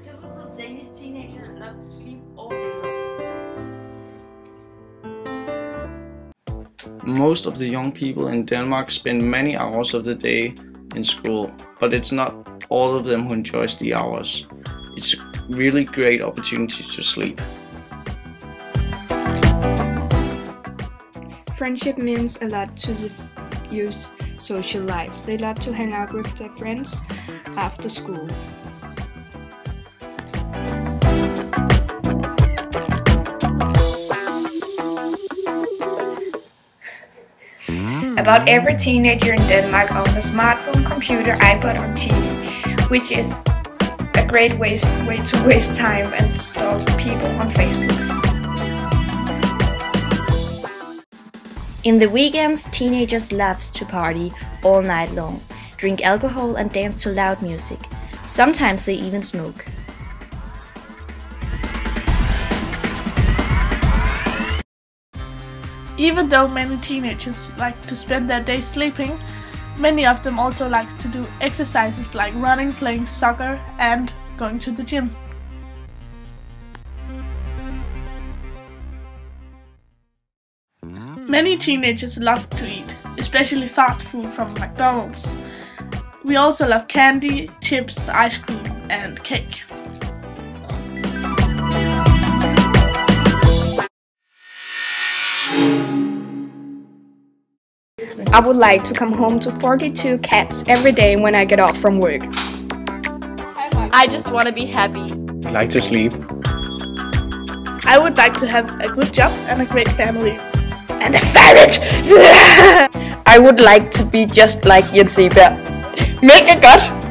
typical Danish teenager loves to sleep all day long. Most of the young people in Denmark spend many hours of the day in school, but it's not all of them who enjoys the hours. It's a really great opportunity to sleep. Friendship means a lot to the youth social life. They love to hang out with their friends after school. About every teenager in Denmark owns a smartphone, computer, iPod or TV, which is a great way to waste time and to stalk people on Facebook. In the weekends, teenagers love to party all night long, drink alcohol and dance to loud music. Sometimes they even smoke. Even though many teenagers like to spend their day sleeping, many of them also like to do exercises like running, playing soccer and going to the gym. Many teenagers love to eat, especially fast food from McDonald's. We also love candy, chips, ice cream and cake. I would like to come home to 42 cats every day when I get off from work. I just want to be happy. I like to sleep. I would like to have a good job and a great family. And a ferret! I would like to be just like Jens Seberg. Mega godt!